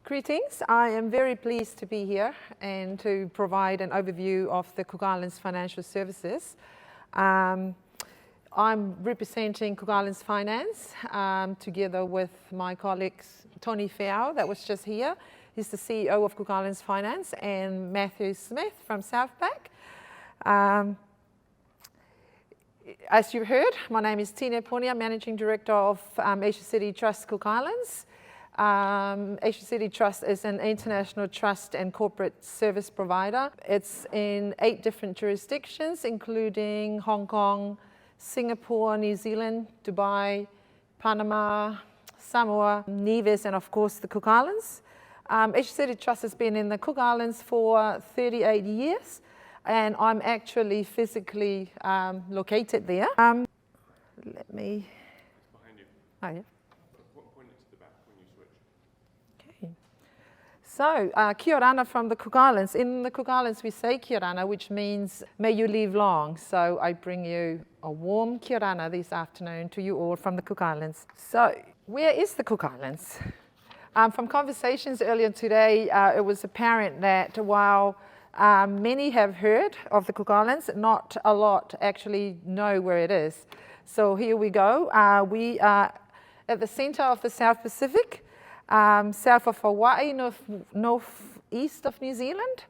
Greetings. I am very pleased to be here and to provide an overview of the Cook Islands Financial Services. I'm representing Cook Islands Finance together with my colleagues Tony that was just here. He's the CEO of Cook Islands Finance, and Matthew Smith from Southpack. As you've heard, my name is Tine Ponia, Managing Director of Asiaciti Trust Cook Islands. Asiaciti Trust is an international trust and corporate service provider. It's in 8 different jurisdictions, including Hong Kong, Singapore, New Zealand, Dubai, Panama, Samoa, Nevis, and of course the Cook Islands. Asiaciti Trust has been in the Cook Islands for 38 years, and I'm actually physically located there. Let me... Behind you. Oh, yeah. Point it to the back when you switch. Okay. So, kia orana from the Cook Islands. In the Cook Islands, we say kia orana, which means may you live long. So, I bring you a warm kia orana this afternoon to you all from the Cook Islands. So, where is the Cook Islands? From conversations earlier today, it was apparent that while many have heard of the Cook Islands, not a lot actually know where it is. So here we go. We are at the center of the South Pacific, south of Hawaii, northeast of New Zealand,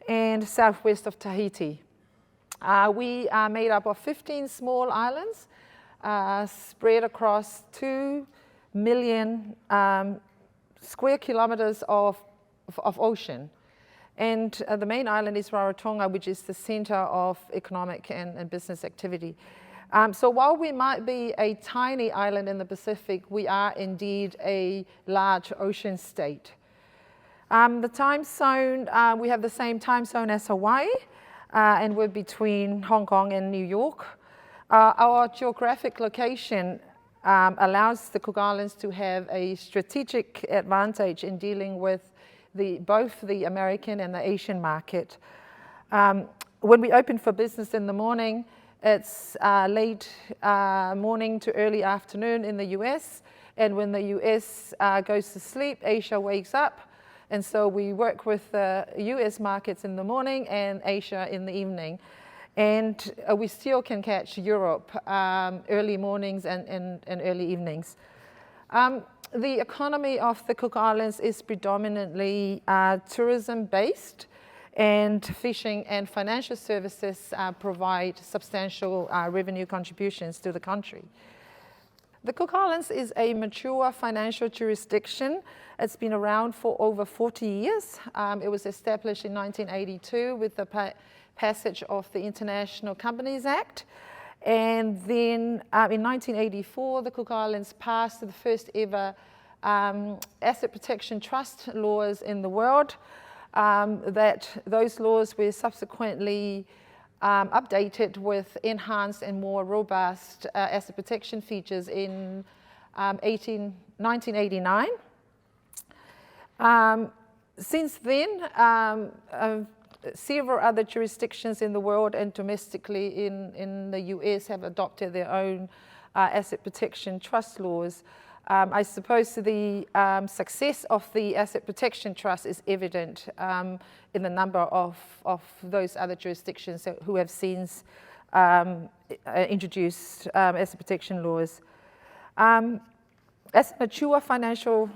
and southwest of Tahiti. We are made up of 15 small islands spread across 2 million square kilometers of ocean. And the main island is Rarotonga, which is the center of economic and business activity. So while we might be a tiny island in the Pacific, we are indeed a large ocean state. The time zone, we have the same time zone as Hawaii, and we're between Hong Kong and New York. Our geographic location allows the Cook Islands to have a strategic advantage in dealing with both the American and the Asian market. When we open for business in the morning, it's late morning to early afternoon in the US, and when the US goes to sleep, Asia wakes up, and so we work with the US markets in the morning and Asia in the evening. And we still can catch Europe early mornings and early evenings. The economy of the Cook Islands is predominantly tourism-based, and fishing and financial services provide substantial revenue contributions to the country. The Cook Islands is a mature financial jurisdiction. It's been around for over 40 years. It was established in 1982 with the passage of the International Companies Act. And then in 1984, the Cook Islands passed the first ever asset protection trust laws in the world. Those laws were subsequently updated with enhanced and more robust asset protection features in 1989. Since then, several other jurisdictions in the world and domestically in the US have adopted their own asset protection trust laws. I suppose the success of the asset protection trust is evident in the number of those other jurisdictions who have since introduced asset protection laws. As a mature financial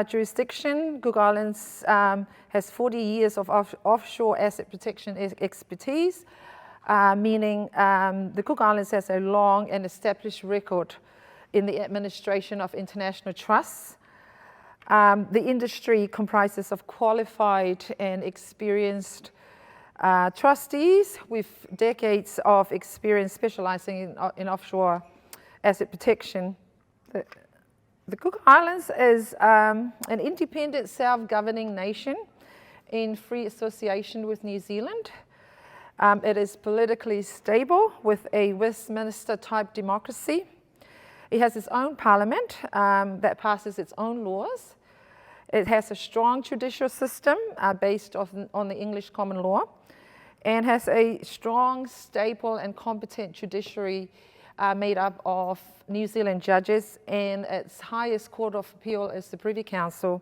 jurisdiction, Cook Islands has 40 years of offshore asset protection expertise, meaning the Cook Islands has a long and established record in the administration of international trusts. The industry comprises of qualified and experienced trustees with decades of experience specializing in offshore asset protection. The Cook Islands is an independent self-governing nation in free association with New Zealand. It is politically stable with a Westminster-type democracy. It has its own parliament that passes its own laws. It has a strong judicial system based on the English common law, and has a strong, stable, and competent judiciary made up of New Zealand judges, and its highest court of appeal is the Privy Council.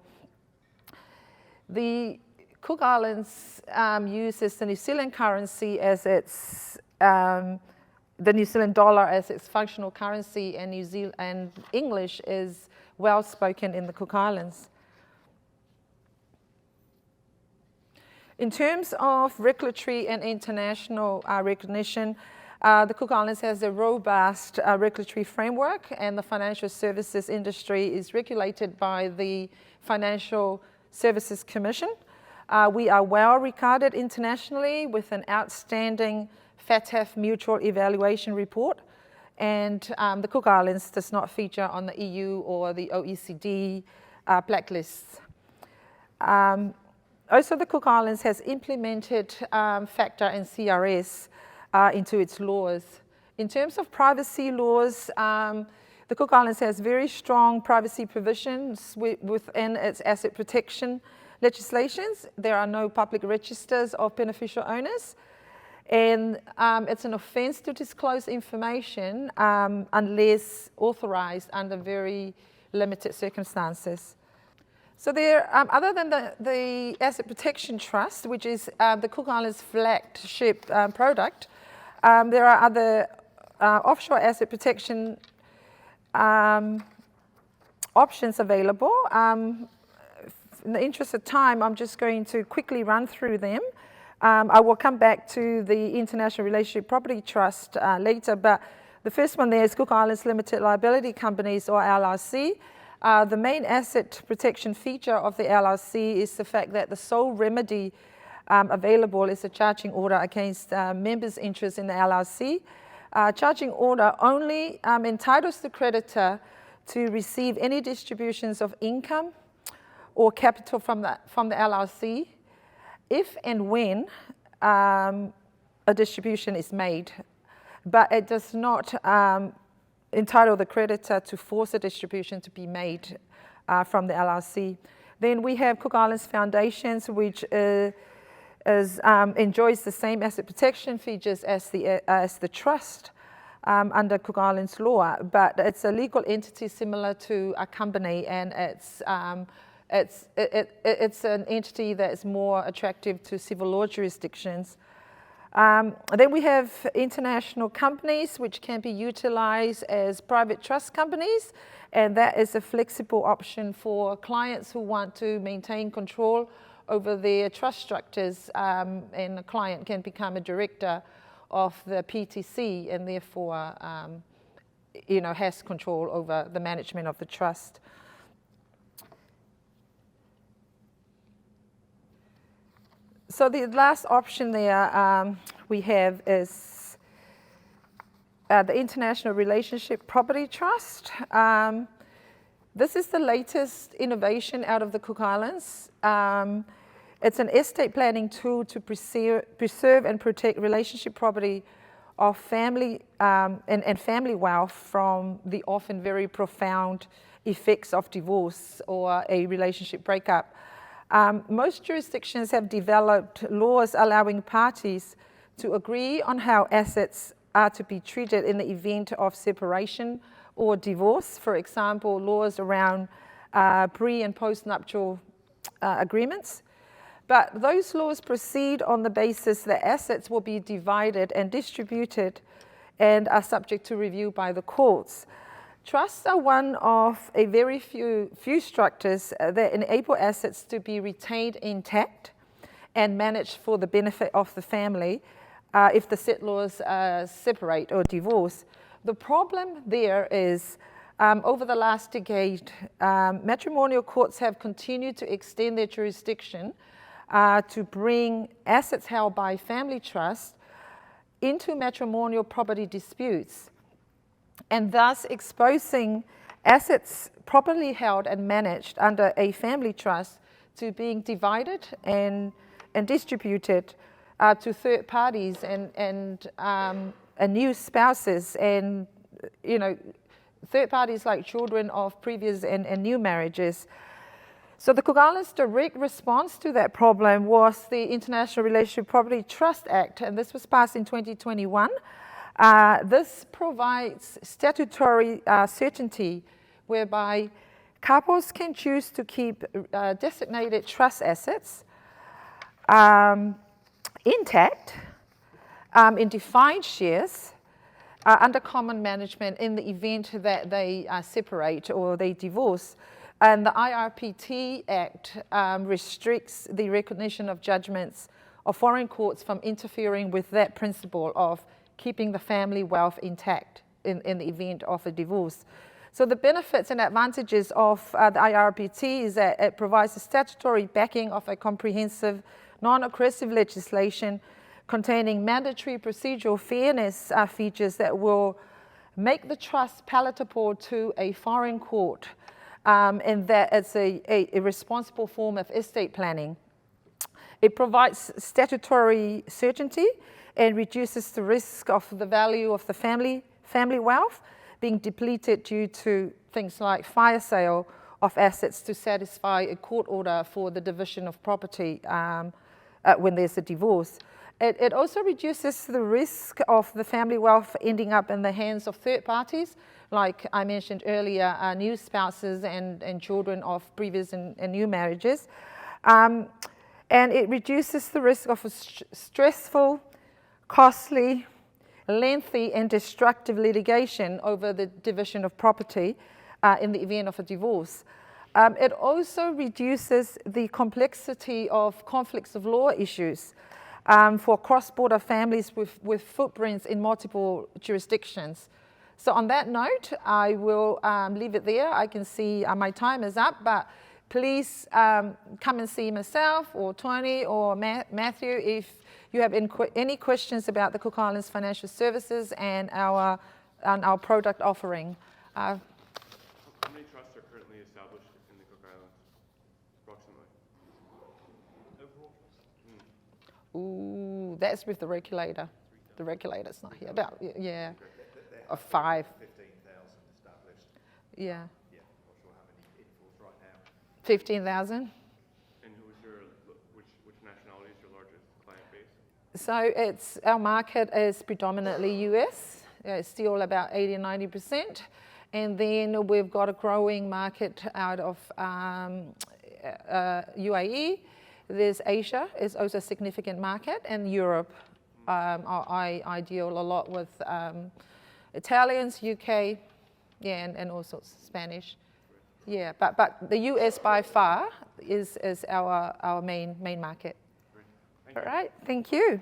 The Cook Islands uses the New Zealand currency as its, the New Zealand dollar as its functional currency, and English is well spoken in the Cook Islands. In terms of regulatory and international recognition, the Cook Islands has a robust regulatory framework, and the financial services industry is regulated by the Financial Services Commission. We are well regarded internationally with an outstanding FATF mutual evaluation report, and the Cook Islands does not feature on the EU or the OECD blacklists. Also, the Cook Islands has implemented FACTA and CRS into its laws. In terms of privacy laws, the Cook Islands has very strong privacy provisions within its asset protection legislations. There are no public registers of beneficial owners, and it's an offence to disclose information unless authorised under very limited circumstances. So there, other than the Asset Protection Trust, which is the Cook Islands flagship product, there are other offshore asset protection options available. In the interest of time, I'm just going to quickly run through them. I will come back to the International Relationship Property Trust later, but the first one there is Cook Islands Limited Liability Companies, or LLC. The main asset protection feature of the LLC is the fact that the sole remedy available is a charging order against members' interests in the LLC. Charging order only entitles the creditor to receive any distributions of income or capital from the LLC if and when a distribution is made, but it does not entitle the creditor to force a distribution to be made from the LLC. Then we have Cook Islands Foundations, which enjoys the same asset protection features as the trust under Cook Islands law, but it's a legal entity similar to a company, and it's an entity that is more attractive to civil law jurisdictions. Then we have international companies, which can be utilized as private trust companies, and that is a flexible option for clients who want to maintain control over their trust structures, and a client can become a director of the PTC and therefore has control over the management of the trust. So the last option there we have is the International Relationship Property Trust. This is the latest innovation out of the Cook Islands. It's an estate planning tool to preserve and protect relationship property of family and family wealth from the often very profound effects of divorce or a relationship breakup. Most jurisdictions have developed laws allowing parties to agree on how assets are to be treated in the event of separation or divorce. For example, laws around pre- and post-nuptial agreements. But those laws proceed on the basis that assets will be divided and distributed and are subject to review by the courts. Trusts are one of a very few structures that enable assets to be retained intact and managed for the benefit of the family if the settlors separate or divorce. The problem there is over the last decade, matrimonial courts have continued to extend their jurisdiction to bring assets held by family trust into matrimonial property disputes, and thus exposing assets properly held and managed under a family trust to being divided and distributed to third parties and new spouses, and third parties like children of previous and new marriages. So the Cook Islands' direct response to that problem was the International Relationship Property Trust Act, and this was passed in 2021. This provides statutory certainty whereby Couples can choose to keep designated trust assets intact in defined shares under common management in the event that they separate or they divorce. And the IRPT Act restricts the recognition of judgments of foreign courts from interfering with that principle of keeping the family wealth intact in the event of a divorce. So the benefits and advantages of the IRPT is that it provides a statutory backing of a comprehensive, non-aggressive legislation containing mandatory procedural fairness features that will make the trust palatable to a foreign court, and that it's a responsible form of estate planning. It provides statutory certainty and reduces the risk of the value of the family wealth being depleted due to things like fire sale of assets to satisfy a court order for the division of property when there's a divorce. It also reduces the risk of the family wealth ending up in the hands of third parties, like I mentioned earlier, new spouses and children of previous and new marriages. And it reduces the risk of a stressful, costly, lengthy and destructive litigation over the division of property in the event of a divorce. It also reduces the complexity of conflicts of law issues for cross-border families with footprints in multiple jurisdictions. So on that note, I will leave it there. I can see my time is up, but please come and see myself or Tine or Matthew if you have any questions about the Cook Islands Financial Services and our product offering. How many trusts are currently established in the Cook Islands, approximately? Ooh, that's with the regulator. The regulator's not here. About, yeah, of 5. 15,000 established. Yeah. Yeah, not sure how many in force right now. 15,000. And which nationality is your largest client base? So our market is predominantly US. It's still about 80 and 90%. And then we've got a growing market out of UAE. There's Asia is also a significant market, and Europe. I deal a lot with Italians, UK, yeah, and also Spanish. Yeah, but the US by far is our main market. Thank you. All right, thank you.